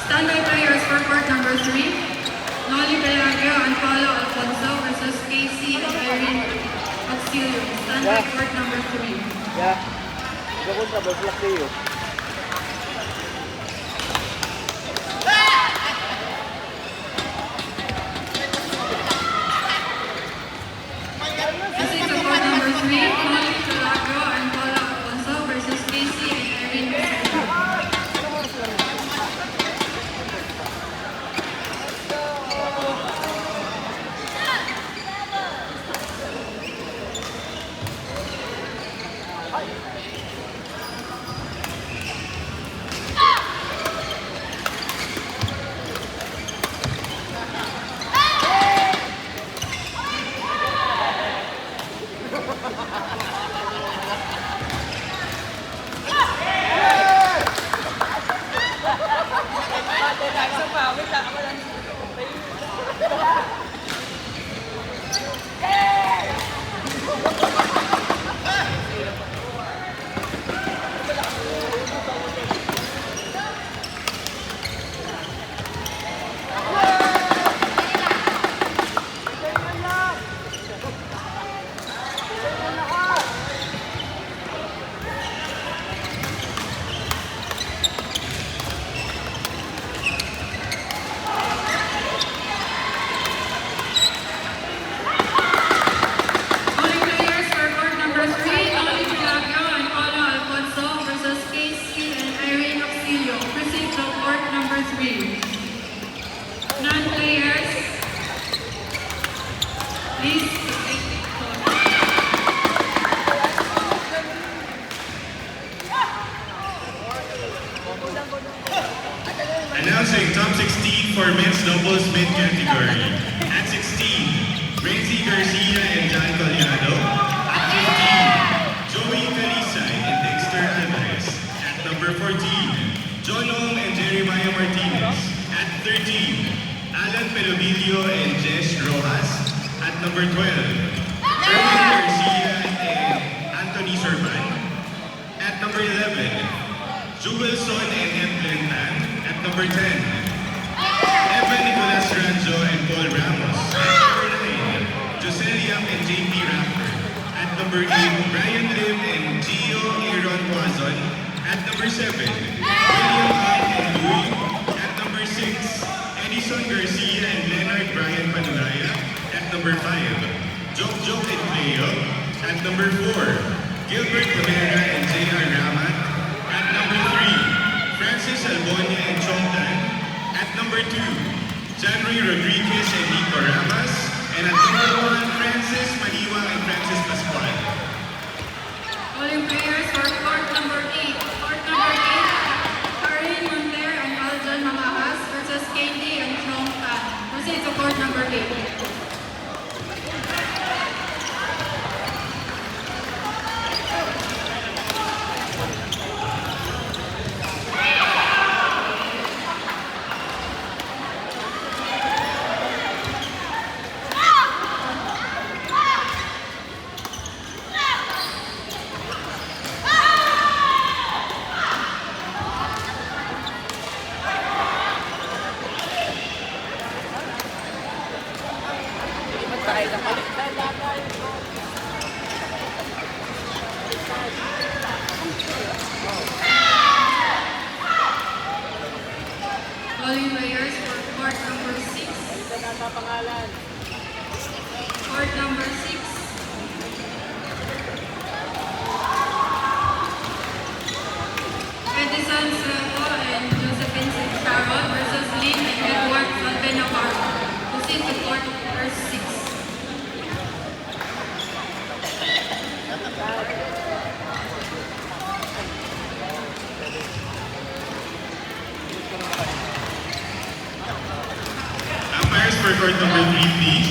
Standby players for court number 3. Noli Pelagio and Paulo Alfonso versus Casey and Irene Auxilio. Standby court number 3. Yeah. Gabon sa bablak kayo. Proceed to court number 3. Noli Pelagio and Paulo Alfonso versus Casey and Irene Auxilio. Non-players, please take the court. Announcing top 16 for men's doubles mid category. At 16, Renzi Garcia and John Colliado. At 15, Joey Calisay and Dexter Alvarez. At number 14, John Long and Jeremiah Martinez. At 13, Alan Pelovilio and Jess Rojas. At number 12, Erwin Garcia and Anthony Serban. At number 11, Jugelson and Evelyn Tan. At number 10, Evan Nicolas Ranzo and Paul Ramos. At number 9, Josel Yap and JP Rapper. At number 8, Brian Lim and Gio Aaron Quazon. At number 7, William Hunt and Louis. At number 6, Edison Garcia and Leonard Brian Panulaya. At number 5, Jok and Cleo. At number 4, Gilbert Camera and J.R. Ramat. At number 3, Francis Albonia and Chong Tan. At number 2, Janry Rodriguez and Nico Ramos. And at number 1, Francis Maniwa and Francis Pascual. Calling players for court number 8. Court number 8, Karin Monter and Aljon Mamahas versus Katie and Chong Tan. Proceed to court number 8. Calling players for court number 6. Court number 6. Edison Soto and Josephine Sharon versus Lynn and Edward Salvenavar. Proceed to court number 6. Umpires for court number 3, please.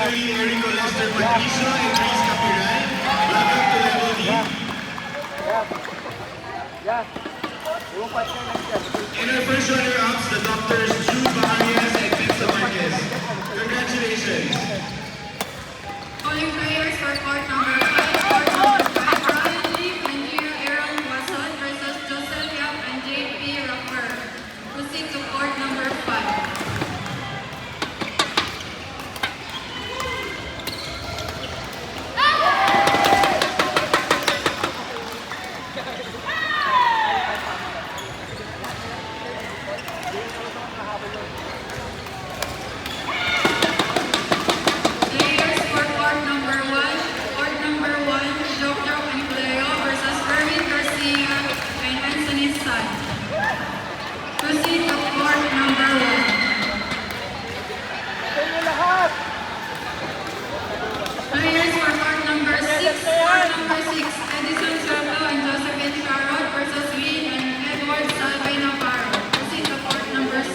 Emily Erico Lester Patricio and Chris Capiray. Welcome to level D. Yeah. Yung partner lang siya. And our first runner-ups, the doctors Drew Barrias and Pizza Marquez. Congratulations. Calling players for court number 5. Court number 5, Ryan Lee and Gio Aaron Watson versus Joseph Yap and JP Rapper. Proceed to court number 5. Players for court number 1. Court number 1, Jojo and Cleo versus Erwin Garcia and Anthony San. Proceed to court number 1. Sa inyo lahat. Players for court number 6. Court number 6, Edison Soto and Josephine Charot versus Win and Edward Salve Navarro. Proceed to court number 6.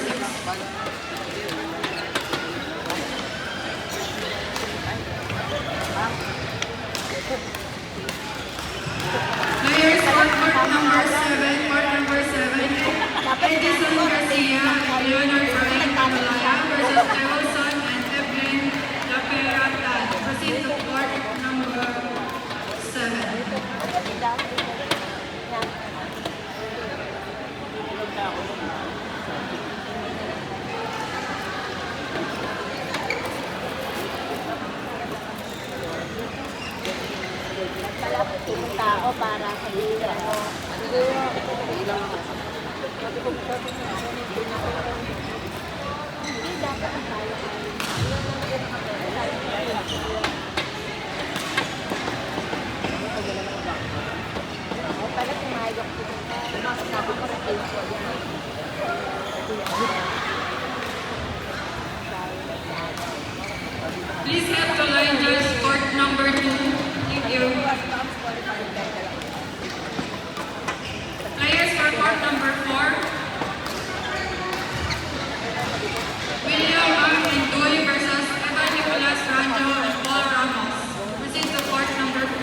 Players for court number 7. Court number 7, Edison Garcia and Leonard Brian Camalaya versus Evelson and Evelyn Laperatan. Proceed to court number 7. Yung tao para sa hira. Hindi dapat ang tayo ay pala tumayok ko. Sabi ko na kayo ko yan. Please head to line judge court number 2. Thank you. Players for court number 4. William M. Ingoy versus Evan Nicolas Ranjo and Paul Ramos. Proceed to court number 4.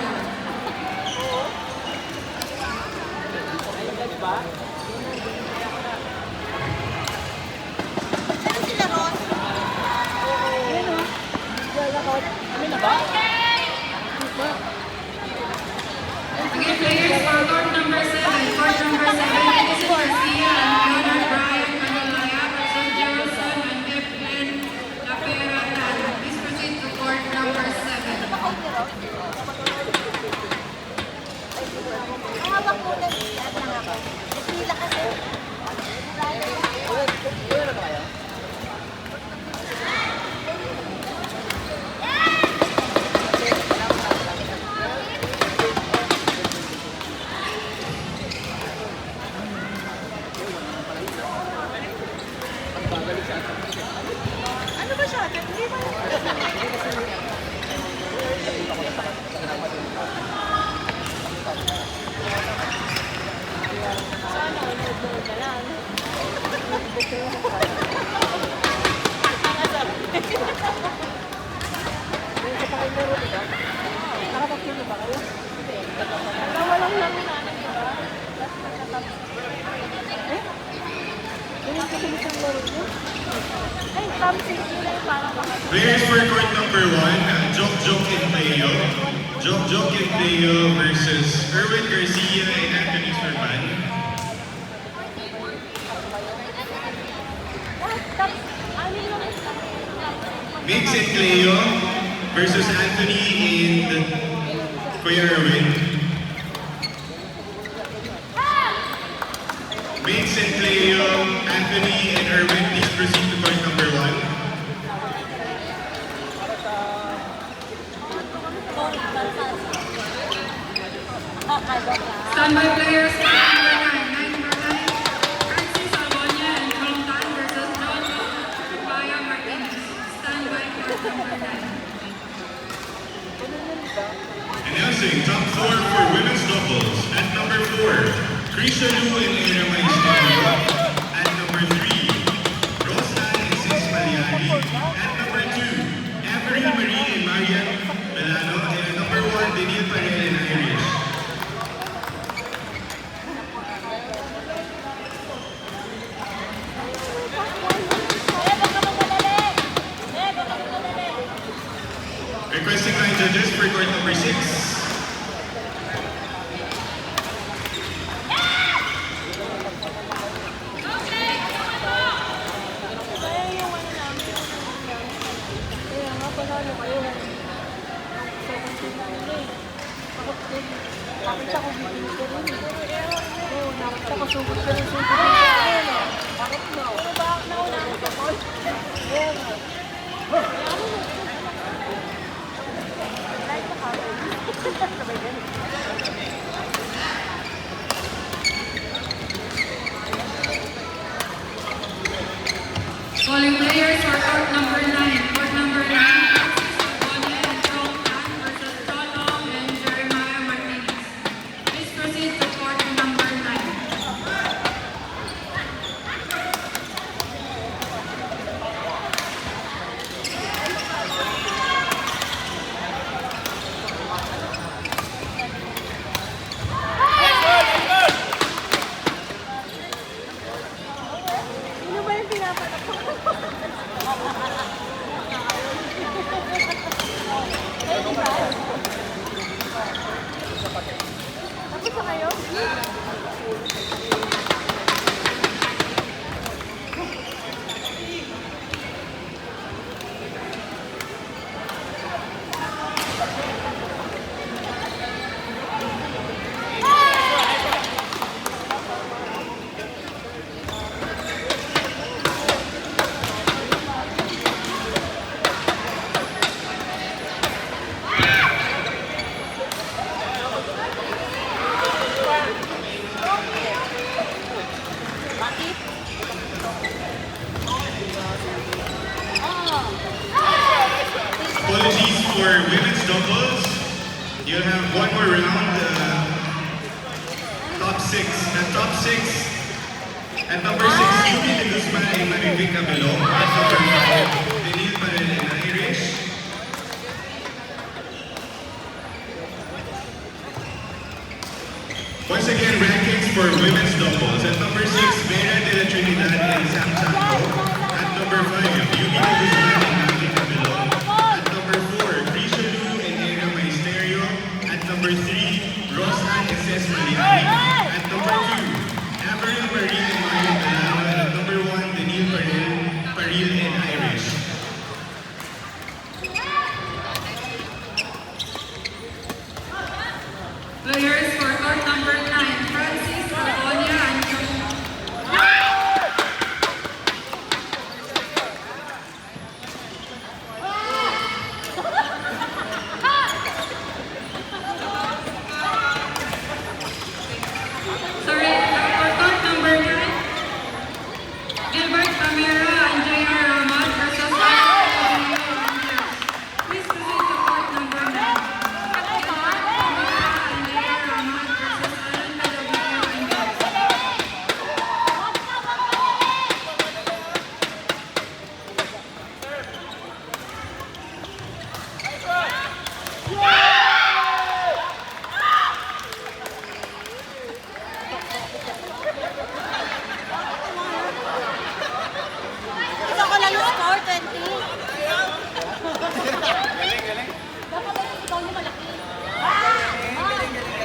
Again, players for court number 7. Court number 7, Edison Garcia and Leonard Brian Camalaya versus Jeroson and Evelyn Laperatan. Please proceed to court number 7. Ang hawak ko na lang ako. Pila kasi. Ano ba siya? Hindi ba? Sana, nag-doon ka lang. Nakapagpilo ba kayo? Nawalang lang namin, di ba? Eh? Ganyan ka bilis ang laro niyo? Ay, promising sila yung parang mga... Players for court number 1, Jok and Cleo. Jok and Cleo versus Erwin Garcia and Anthony Servan. Tapos, ano yung... Mix and Cleo versus Anthony and Kuya Erwin. Mix and Cleo, Anthony and Erwin, please proceed to court number 1. Standby players, number 9, Francis Albonia and Jonathan versus John Paya Martinez. Standby court number 9. Announcing top 4 for women's doubles. At number 4, Krisha Lu and Ira Maestro. At number 3, Rosa and Sis Maliani. At number 2, Ever Avril Marie and Marian Melano, and at number 1, Daniel Parel and Irish. Requesting line judges for court number 6. Kaya nga panalo kayo. Nakita ko bibili ko rin. Oo, nakita ko sugod ka rin sugod. Bakit na? Pero bakit nauna ako sa call? Kaya nga. Like na kami. Sabay ganun. Calling players for court number 9. Court number 9, Francis Agonia and Chong Tan versus Cholong and Jeremiah Martinez. Please proceed to court number 9. Sino ba yung pinapatak ko? Tapos na kayo? Apologies for women's doubles. You'll have one more round. Top 6. At number 6, Yuki de Guzman and Marivic Cabello. At number 5, Daniel Parel and Irish. Once again, rankings for women's doubles. At number 6, Vera de la Trinidad and Sam Chanco. At number 5, Yuki de Guzman and Marivic Cabello. At number 4, Krisha Lu and Era Magisterio. At number 3, Roshan and Cez Maliani. At number 2, Avril Marie and Marian Melano. And at number 1, Daniel Paril and Irish. Players for court number 9, Francis Agonia and Chong. Sorry, for court number 9, Gilbert Camera and J.R. Ramat versus Alan Rangers. Please proceed to court number 9. Gilbert Camera and J.R. Ramat versus Alan Rangers. Ito ko lang yung score, 20. Dapat lang ikaw yung malaki. Galing, galing.